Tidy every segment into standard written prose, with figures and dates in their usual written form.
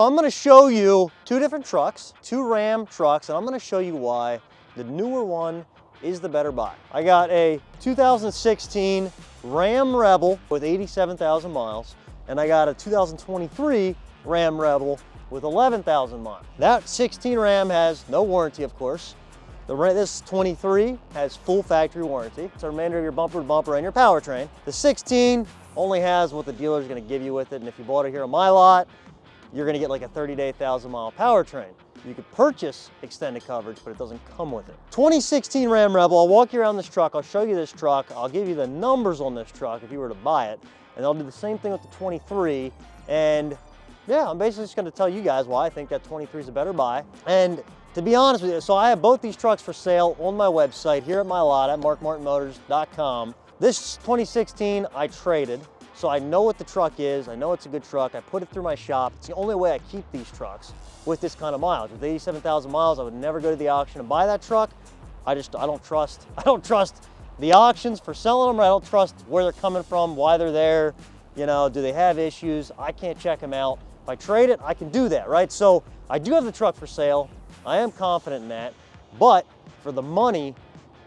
I'm gonna show you two different trucks, two Ram trucks, and I'm gonna show you why the newer one is the better buy. I got a 2016 Ram Rebel with 87,000 miles, and I got a 2023 Ram Rebel with 11,000 miles. That 16 Ram has no warranty, of course. This 23 has full factory warranty. It's a remainder of your bumper to bumper and your powertrain. The 16 only has what the dealer's gonna give you with it, and if you bought it here on my lot, you're gonna get like a 30-day, 1,000-mile powertrain. You could purchase extended coverage, but it doesn't come with it. 2016 Ram Rebel, I'll walk you around this truck, I'll show you this truck, I'll give you the numbers on this truck if you were to buy it, and I'll do the same thing with the 23, and yeah, I'm basically just gonna tell you guys why I think that 23 is a better buy. And to be honest with you, so I have both these trucks for sale on my website here at my lot at markmartinmotors.com. This 2016 I traded. So I know what the truck is, I know it's a good truck, I put it through my shop. It's the only way I keep these trucks with this kind of mileage. With 87,000 miles, I would never go to the auction and buy that truck. I don't trust the auctions for selling them, or I don't trust where they're coming from, why they're there, you know, do they have issues? I can't check them out. If I trade it, I can do that, right? So I do have the truck for sale. I am confident in that, but for the money,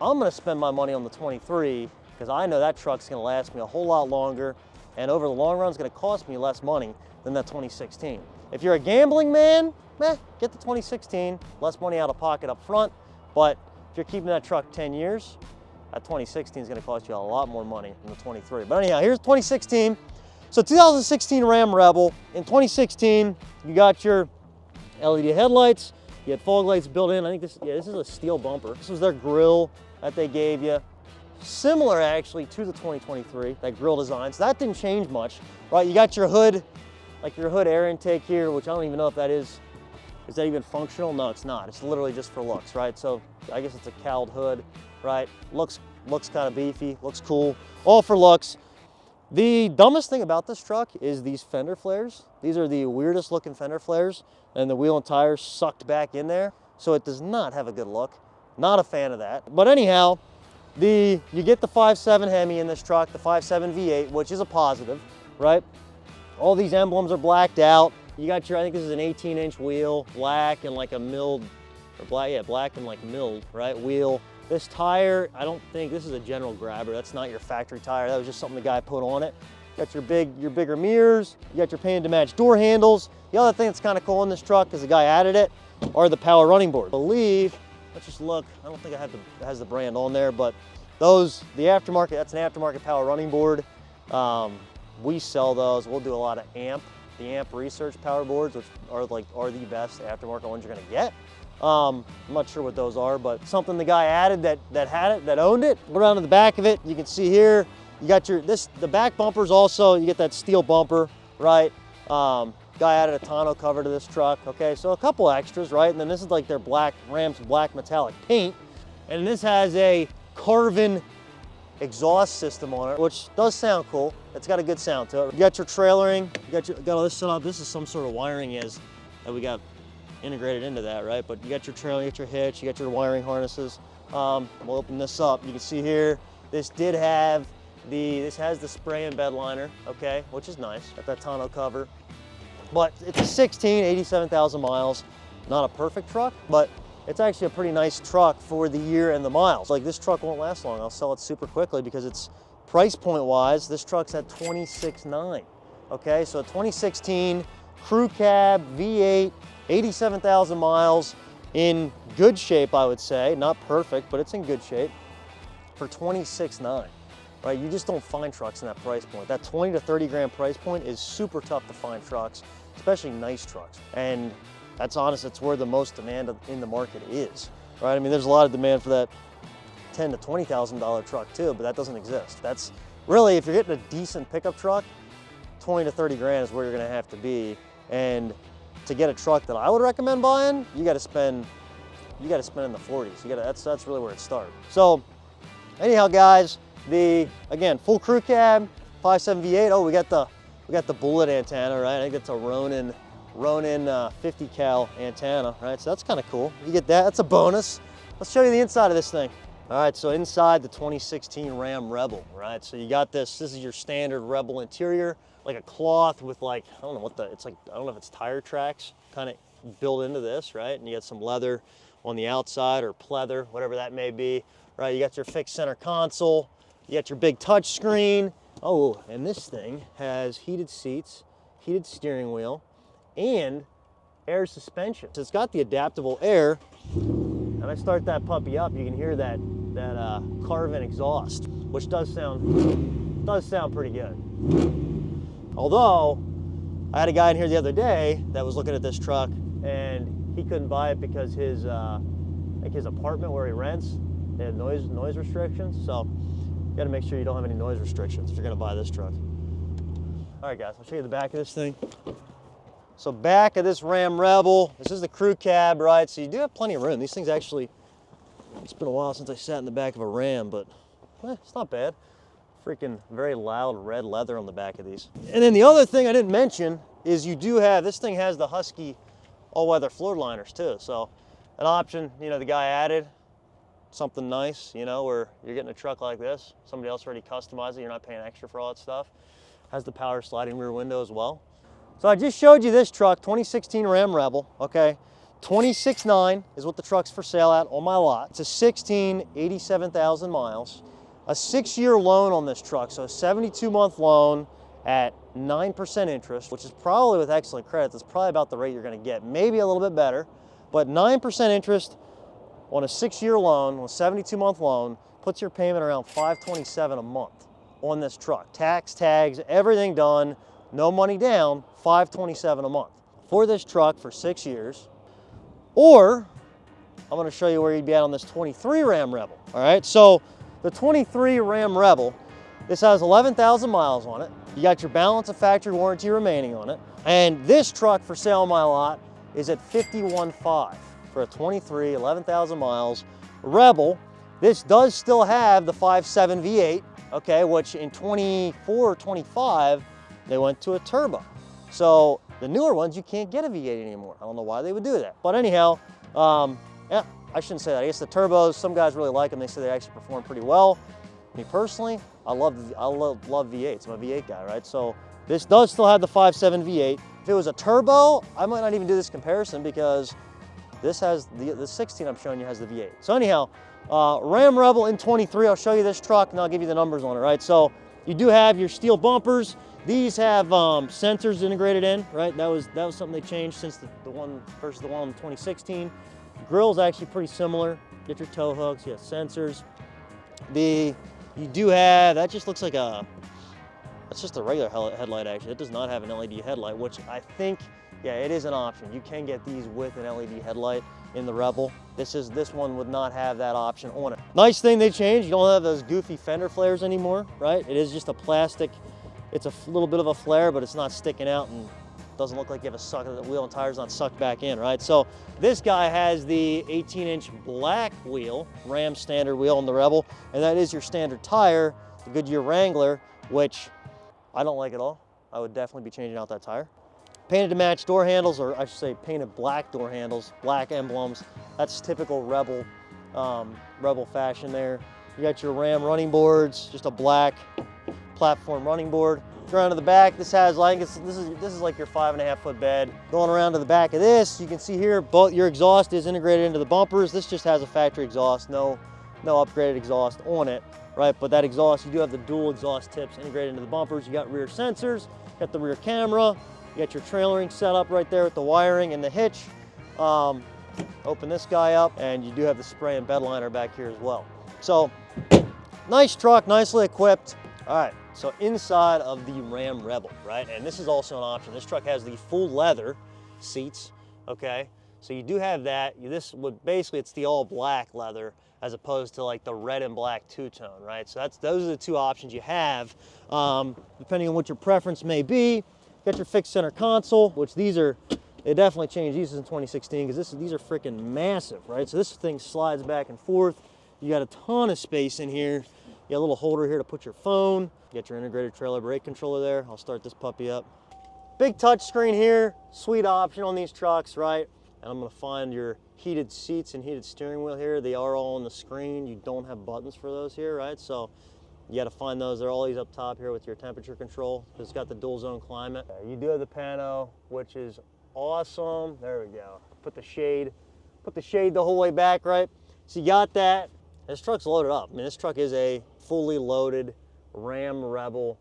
I'm gonna spend my money on the 23 because I know that truck's gonna last me a whole lot longer, and over the long run, it's gonna cost me less money than that 2016. If you're a gambling man, get the 2016, less money out of pocket up front, but if you're keeping that truck 10 years, that 2016 is gonna cost you a lot more money than the 23. But anyhow, here's 2016. So 2016 Ram Rebel. In 2016, you got your LED headlights, you had fog lights built in. I think this is a steel bumper. This was their grill that they gave you. Similar actually to the 2023, that grill design. So that didn't change much, right? You got your hood, like your hood air intake here, which I don't even know if that is that even functional? No, it's not. It's literally just for looks, right? So I guess it's a cowled hood, right? Looks kind of beefy, looks cool, all for looks. The dumbest thing about this truck is these fender flares. These are the weirdest looking fender flares, and the wheel and tires sucked back in there. So it does not have a good look. Not a fan of that. But anyhow, you get the 5.7 Hemi in this truck, the 5.7 V8, which is a positive, right? All these emblems are blacked out. You got your, I think this is an 18-inch wheel, black and like a milled, or black and like milled, right, wheel. This tire, I don't think, this is a general grabber. That's not your factory tire. That was just something the guy put on it. You got your bigger mirrors. You got your painted to match door handles. The other thing that's kind of cool in this truck, because the guy added it, are the power running boards. I believe, let's just look. I don't think it has the brand on there, but those, the aftermarket, that's an aftermarket power running board. We sell those. We'll do a lot of the amp research power boards, which are the best aftermarket ones you're gonna get. I'm not sure what those are, but something the guy added that owned it. Go around to the back of it. You can see here, you got the back bumpers also, you get that steel bumper, right? Guy added a tonneau cover to this truck, okay? So a couple extras, right? And then this is like their Ram's black metallic paint. And this has a carven exhaust system on it, which does sound cool. It's got a good sound to it. You got your trailering, you got all this set up. This is some sort of wiring that we got integrated into that, right? But you got your trailer, you got your hitch, you got your wiring harnesses. We'll open this up. You can see here, this has the spray and bed liner, okay, which is nice. Got that tonneau cover. But it's a 16, 87,000 miles. Not a perfect truck, but it's actually a pretty nice truck for the year and the miles. Like, this truck won't last long. I'll sell it super quickly because it's price point wise, this truck's at $26,900. Okay, so a 2016 crew cab V8, 87,000 miles, in good shape, I would say. Not perfect, but it's in good shape for $26,900. Right, you just don't find trucks in that price point. That 20 to 30 grand price point is super tough to find trucks, especially nice trucks. And that's honest, it's where the most demand in the market is, right? I mean, there's a lot of demand for that $10,000 to $20,000 truck too, but that doesn't exist. That's really, if you're getting a decent pickup truck, 20 to 30 grand is where you're gonna have to be. And to get a truck that I would recommend buying, you gotta spend in the 40s. That's really where it starts. So anyhow, guys, again, full crew cab, 5.7 V8. Oh, we got the bullet antenna, right? I think that's a Ronin 50 cal antenna, right? So that's kind of cool. You get that. That's a bonus. Let's show you the inside of this thing. All right, so inside the 2016 Ram Rebel, right? So you got this is your standard Rebel interior, like a cloth with like, I don't know what it's like, I don't know if it's tire tracks kind of built into this, right? And you got some leather on the outside or pleather, whatever that may be, right? You got your fixed center console, you got your big touch screen. Oh, and this thing has heated seats, heated steering wheel, and air suspension. So it's got the adaptable air. And I start that puppy up, you can hear that Carvin exhaust, which does sound pretty good. Although, I had a guy in here the other day that was looking at this truck and he couldn't buy it because his like his apartment where he rents, they had noise restrictions. So you got to make sure you don't have any noise restrictions if you're going to buy this truck. All right, guys, I'll show you the back of this thing. So back of this Ram Rebel, this is the crew cab, right? So you do have plenty of room. These things actually, it's been a while since I sat in the back of a Ram, but it's not bad. Freaking very loud red leather on the back of these. And then the other thing I didn't mention is you do have, this thing has the Husky all-weather floor liners too. So an option, you know, the guy added something nice, you know, where you're getting a truck like this, somebody else already customized it, you're not paying extra for all that stuff. Has the power sliding rear window as well. So I just showed you this truck, 2016 Ram Rebel, okay? $26,900 is what the truck's for sale at on my lot. It's a 16, 87,000 miles. A 6-year loan on this truck, so a 72-month loan at 9% interest, which is probably with excellent credit, that's probably about the rate you're gonna get. Maybe a little bit better, but 9% interest on a 6-year loan, on a 72-month loan, puts your payment around $527 a month on this truck. Tax, tags, everything done, no money down, $527 a month for this truck for 6 years. Or I'm going to show you where you'd be at on this 23 Ram Rebel. All right, so the 23 Ram Rebel, this has 11,000 miles on it. You got your balance of factory warranty remaining on it. And this truck for sale on my lot is at $51,500 for a 23, 11,000 miles Rebel. This does still have the 5.7 V8, okay, which in 24, 25, they went to a turbo. So the newer ones, you can't get a V8 anymore. I don't know why they would do that. But anyhow, yeah, I shouldn't say that. I guess the turbos, some guys really like them. They say they actually perform pretty well. Me personally, I love V8s. I'm a V8 guy, right? So this does still have the 5.7 V8. If it was a turbo, I might not even do this comparison because this has the 16 I'm showing you has the V8. So anyhow, Ram Rebel in 23, I'll show you this truck and I'll give you the numbers on it, right? So you do have your steel bumpers. These have sensors integrated in, right? That was something they changed since the one versus the one in 2016. The grill's actually pretty similar. Get your tow hooks, you have sensors. You do have, that just looks like that's just a regular headlight actually. It does not have an LED headlight, which I think, yeah, it is an option. You can get these with an LED headlight in the Rebel. This one would not have that option on it. Nice thing they changed, you don't have those goofy fender flares anymore, right? It is just a plastic. It's a little bit of a flare, but it's not sticking out and doesn't look like you have a suck of the wheel and tire's not sucked back in, right? So this guy has the 18-inch black wheel, Ram standard wheel on the Rebel, and that is your standard tire, the Goodyear Wrangler, which I don't like at all. I would definitely be changing out that tire. Painted to match door handles, or I should say painted black door handles, black emblems. That's typical Rebel, Rebel fashion there. You got your Ram running boards, just a black platform running board. Around to the back, this has like this is like your 5.5 foot bed. Going around to the back of this, you can see here both your exhaust is integrated into the bumpers. This just has a factory exhaust, no upgraded exhaust on it, right? But that exhaust, you do have the dual exhaust tips integrated into the bumpers. You got rear sensors, you got the rear camera, you got your trailering set up right there with the wiring and the hitch. Open this guy up, and you do have the spray and bed liner back here as well. So nice truck, nicely equipped. All right, so inside of the Ram Rebel, right? And this is also an option. This truck has the full leather seats, okay? So you do have that. This would basically, it's the all black leather as opposed to like the red and black two-tone, right? So those are the two options you have, depending on what your preference may be. You got your fixed center console, which they definitely changed these in 2016 because these are freaking massive, right? So this thing slides back and forth. You got a ton of space in here. You got a little holder here to put your phone. You got your integrated trailer brake controller there. I'll start this puppy up. Big touch screen here, sweet option on these trucks, right? and I'm gonna find your heated seats and heated steering wheel here. They are all on the screen. You don't have buttons for those here, right? So you gotta find those. They're always up top here with your temperature control. It's got the dual zone climate. You do have the pano, which is awesome. There we go. Put the shade the whole way back, right? So you got that. This truck's loaded up. I mean, this truck is a fully loaded Ram Rebel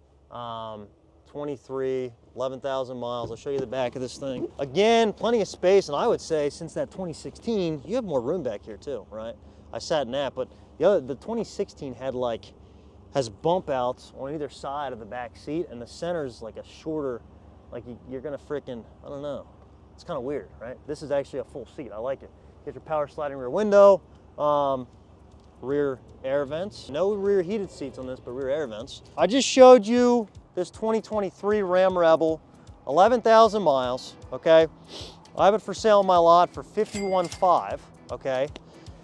23, 11,000 miles. I'll show you the back of this thing. Again, plenty of space, and I would say since that 2016, you have more room back here too, right? I sat in that, but the 2016 has bump outs on either side of the back seat, and the center's like a shorter, like you're gonna freaking, I don't know. It's kind of weird, right? This is actually a full seat. I like it. Get your power sliding rear window, rear air vents. No rear heated seats on this, but rear air vents. I just showed you this 2023 Ram Rebel, 11,000 miles, okay? I have it for sale on my lot for $51,500, okay?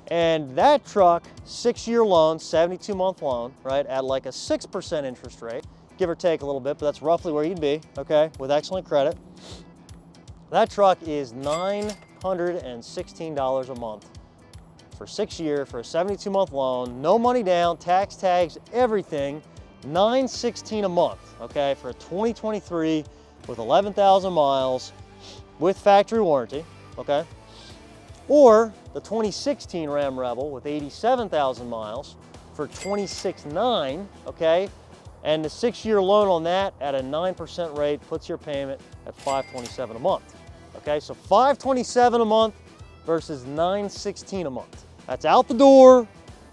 And that truck, 6-year loan, 72-month loan, right, at like a 6% interest rate, give or take a little bit, but that's roughly where you'd be, okay, with excellent credit. That truck is $916 a month for 6 years, for a 72-month loan, no money down, tax tags, everything, $916 a month, okay, for a 2023 with 11,000 miles with factory warranty, okay? Or the 2016 Ram Rebel with 87,000 miles for $26,900, okay? And the 6-year loan on that at a 9% rate puts your payment at $527 a month, okay? So $527 a month versus $916 a month. That's out the door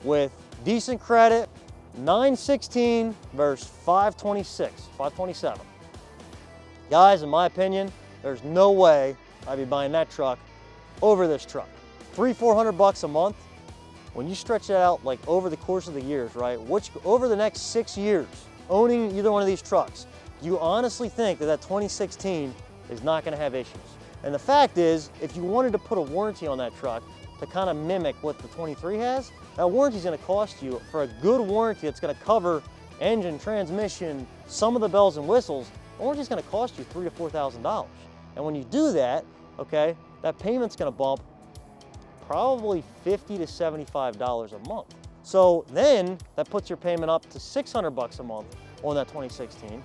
with decent credit, $916 versus $527. Guys, in my opinion, there's no way I'd be buying that truck over this truck. $300-400 a month. When you stretch that out like over the course of the years, right? Over the next 6 years, owning either one of these trucks, do you honestly think that 2016 is not gonna have issues? And the fact is, if you wanted to put a warranty on that truck to kind of mimic what the 23 has, that warranty is gonna cost you, for a good warranty that's gonna cover engine, transmission, some of the bells and whistles, the warranty is gonna cost you $3,000 to $4,000. And when you do that, okay, that payment's gonna bump probably $50 to $75 a month. So then that puts your payment up to $600 a month on that 2016.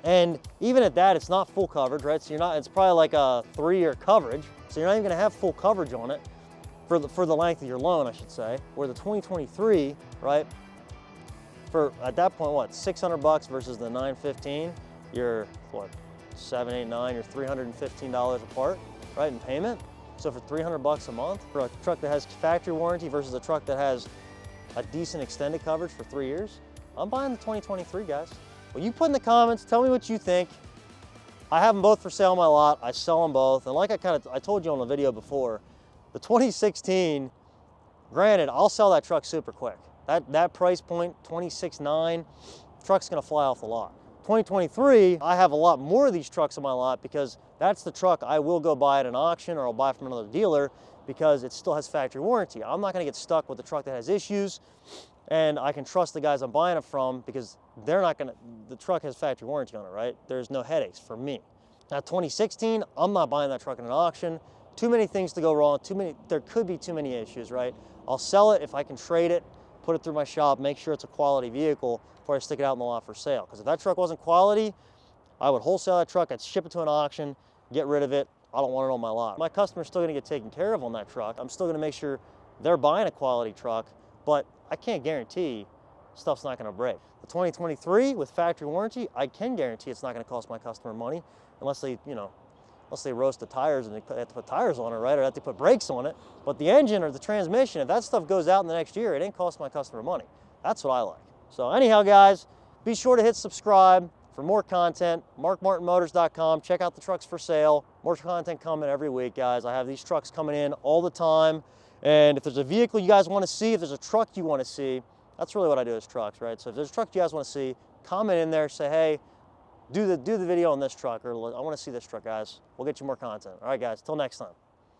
And even at that, it's not full coverage, right? So it's probably like a 3-year coverage. So you're not even gonna have full coverage on it for the length of your loan, I should say. Where the 2023, right? For, at that point, what, $600 versus the $915, you're what, 7, 8, 9, you're $315 apart, right, in payment. So for $300 a month, for a truck that has factory warranty versus a truck that has a decent extended coverage for 3 years, I'm buying the 2023, guys. Well, you put in the comments, tell me what you think. I have them both for sale on my lot. I sell them both. And like I told you on the video before, the 2016, granted, I'll sell that truck super quick. That price point, $26,900, truck's gonna fly off the lot. 2023, I have a lot more of these trucks on my lot because that's the truck I will go buy at an auction or I'll buy from another dealer because it still has factory warranty. I'm not gonna get stuck with a truck that has issues, and I can trust the guys I'm buying it from because the truck has factory warranty on it, right? There's no headaches for me. Now 2016, I'm not buying that truck in an auction. Too many things to go wrong, there could be too many issues, right? I'll sell it if I can trade it, put it through my shop, make sure it's a quality vehicle before I stick it out in the lot for sale. Because if that truck wasn't quality, I would wholesale that truck, I'd ship it to an auction, get rid of it. I don't want it on my lot. My customer's still gonna get taken care of on that truck. I'm still gonna make sure they're buying a quality truck, but I can't guarantee stuff's not gonna break. The 2023 with factory warranty, I can guarantee it's not gonna cost my customer money unless they, unless they roast the tires and they have to put tires on it, right? Or have to put brakes on it. But the engine or the transmission, if that stuff goes out in the next year, it ain't cost my customer money. That's what I like. So anyhow, guys, be sure to hit subscribe for more content. MarkMartinMotors.com. Check out the trucks for sale. More content coming every week, guys. I have these trucks coming in all the time. And if there's a vehicle you guys want to see, if there's a truck you want to see, that's really what I do is trucks, right? So if there's a truck you guys want to see, comment in there, say, hey, do the video on this truck, or I want to see this truck, guys. We'll get you more content. All right, guys, till next time.